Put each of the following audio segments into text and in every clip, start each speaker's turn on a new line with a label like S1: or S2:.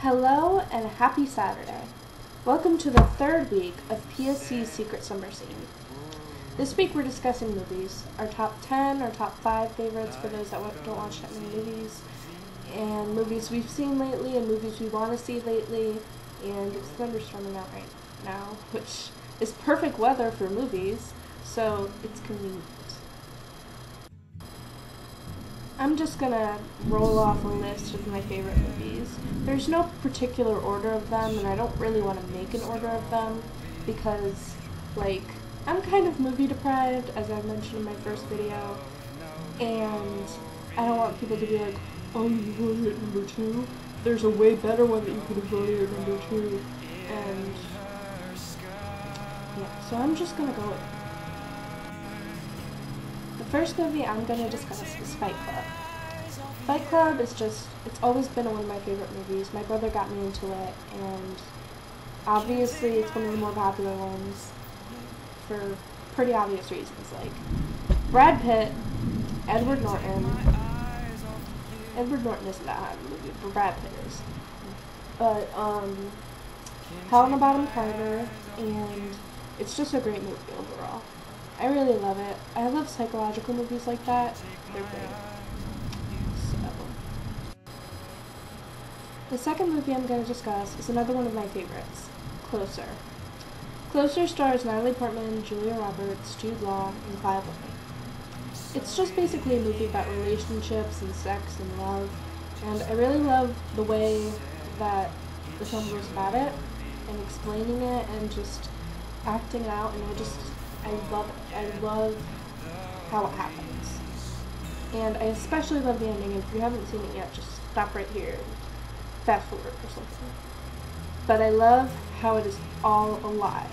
S1: Hello and happy Saturday. Welcome to the third week of PSC's Secret Summer Scene. This week we're discussing movies, our top 10 or top 5 favorites for those that don't watch that many movies, and movies we've seen lately and movies we want to see lately, and it's thunderstorming out right now, which is perfect weather for movies, so it's convenient. I'm just gonna roll off a list of my favorite movies. There's no particular order of them, and I don't really want to make an order of them because, I'm kind of movie deprived, as I mentioned in my first video, and I don't want people to be like, oh, you voted at number 2? There's a way better one that you could have voted at number 2, and yeah, so I'm just gonna go with it. The first movie I'm going to discuss is Fight Club. Fight Club is it's always been one of my favorite movies. My brother got me into it, and obviously it's one of the more popular ones for pretty obvious reasons. Like, Brad Pitt, Edward Norton isn't that high of a movie, but Brad Pitt is. But, Helena Bonham Carter, and it's just a great movie overall. I really love it. I love psychological movies like that. They're great. So, the second movie I'm going to discuss is another one of my favorites, Closer. Closer stars Natalie Portman, Julia Roberts, Jude Law, and Clive Owen. It's just basically a movie about relationships and sex and love, and I really love the way that the film goes about it, and explaining it, and just acting it out, and I love it. I love how it happens. And I especially love the ending. If you haven't seen it yet, just stop right here and fast forward or something. But I love how it is all a lie.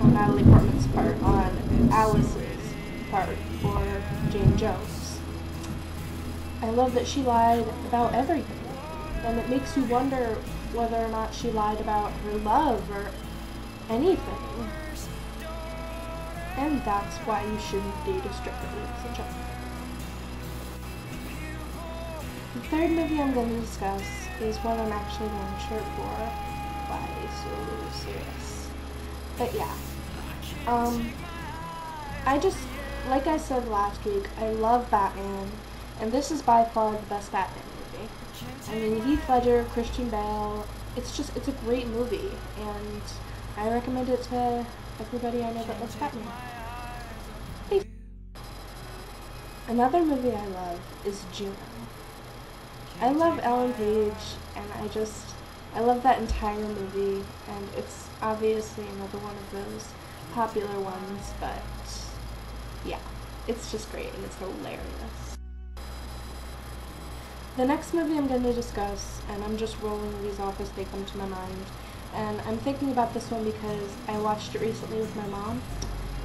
S1: On Natalie Portman's part, on Alice's part, or Jane Jones. I love that she lied about everything. And it makes you wonder whether or not she lied about her love or anything. And that's why you shouldn't date a stripper, ladies and gentlemen. The third movie I'm going to discuss is one I'm actually wearing a shirt for. Why so serious? But yeah. Like I said last week, I love Batman, and this is by far the best Batman movie. I mean, Heath Ledger, Christian Bale, it's a great movie, and I recommend it to everybody I know that loves Batman. Another movie I love is Juno. I love Ellen Page, and I love that entire movie, and it's obviously another one of those popular ones, but yeah, it's just great, and it's hilarious. The next movie I'm going to discuss, and I'm just rolling these off as they come to my mind, and I'm thinking about this one because I watched it recently with my mom.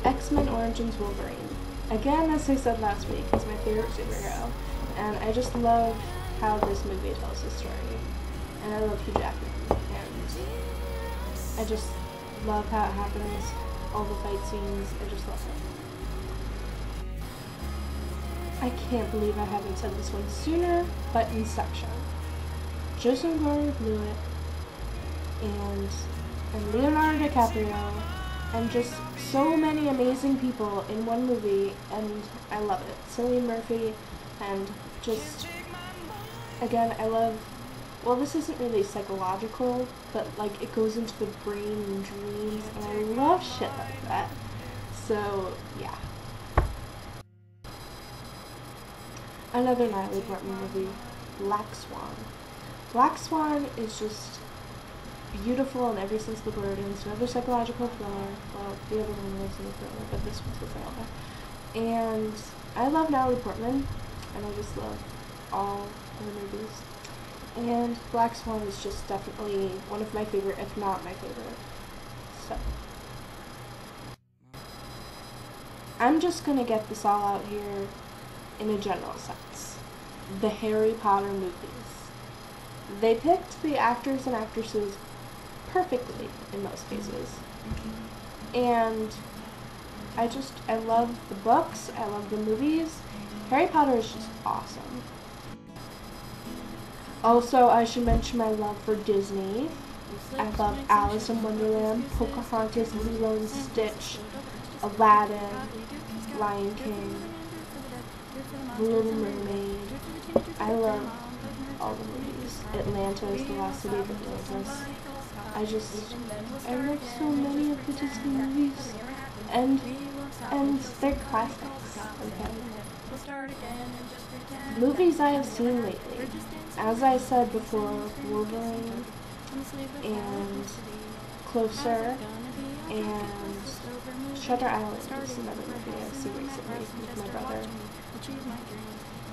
S1: X-Men Origins Wolverine. Again, as I said last week, is my favorite superhero, and I just love how this movie tells the story. And I love Hugh Jackman, and I just love how it happens, all the fight scenes, I just love it. I can't believe I haven't said this one sooner, but Inception. Joseph Gordon-Levitt and Leonardo DiCaprio, and just so many amazing people in one movie, and I love it. Cillian Murphy, and just, again, I love, well, this isn't really psychological, but, it goes into the brain and dreams, and I love shit like that. So, yeah. Another Natalie Portman movie, Black Swan. Black Swan is just beautiful in every sense of the word, and it's another psychological thriller. Well, the other one wasn't a thriller, but this one's a thriller. And I love Natalie Portman, and I just love all her movies. And Black Swan is just definitely one of my favorite, if not my favorite. So, I'm just gonna get this all out here in a general sense. The Harry Potter movies. They picked the actors and actresses perfectly in most cases. And I love the books, I love the movies. Harry Potter is just awesome. Also, I should mention my love for Disney. I love Alice in Wonderland, Pocahontas, Lilo and Stitch, Aladdin, Lion King, The Little Mermaid. I love all the movies. Atlantis, The Lost City of Atlantis. I love so many of the Disney movies. And they're classics, okay? Movies I have seen lately. As I said before, Wolverine and Closer and Shutter Island is another movie I've seen recently with my brother.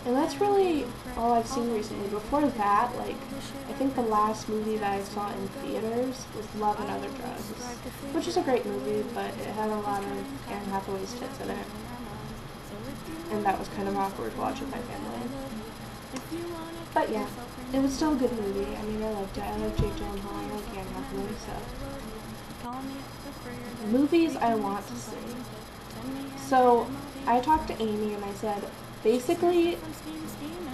S1: And that's really all I've seen recently. Before that, I think the last movie that I saw in theaters was Love and Other Drugs, which is a great movie, but it had a lot of Anne Hathaway's tits in it. And that was kind of awkward to watch with my family. But yeah, it was still a good movie. I mean, I liked it. I like Jake Gyllenhaal, I like Anne Hathaway, so. Movies I want to see. So, I talked to Amy and I said, basically,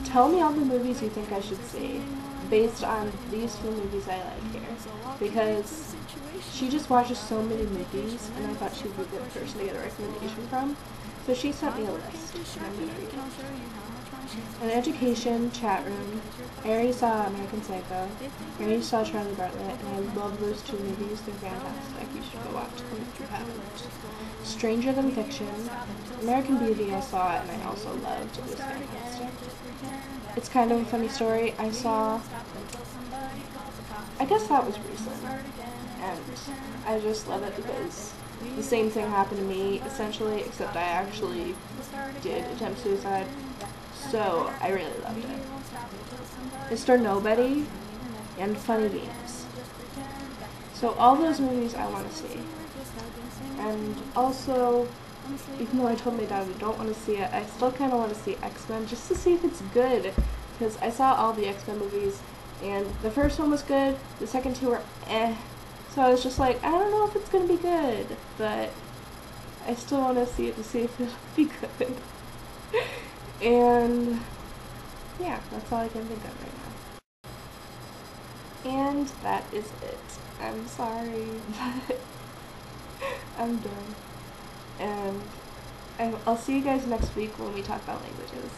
S1: tell me all the movies you think I should see based on these few movies I like here. Because she just watches so many movies and I thought she would be a good person to get a recommendation from. So she sent me a list and I'm going to read it. An education chat room. I already saw American Psycho. I already saw Charlie Bartlett, and I love those two movies. They're fantastic. You should go watch them if you haven't. Stranger Than Fiction. American Beauty I saw, and I also loved. It was fantastic. It's kind of a funny story. I guess that was recent, and I just love it because the same thing happened to me, essentially, except I actually did attempt suicide. So, I really loved it. Mr. Nobody and Funny Games. So, all those movies I want to see. And also, even though I told my dad I don't want to see it, I still kind of want to see X-Men just to see if it's good. Because I saw all the X-Men movies, and the first one was good, the second two were eh. So I was just like, I don't know if it's going to be good, but I still want to see it to see if it'll be good. And yeah, that's all I can think of right now. And that is it. I'm sorry, but I'm done. And I'll see you guys next week when we talk about languages.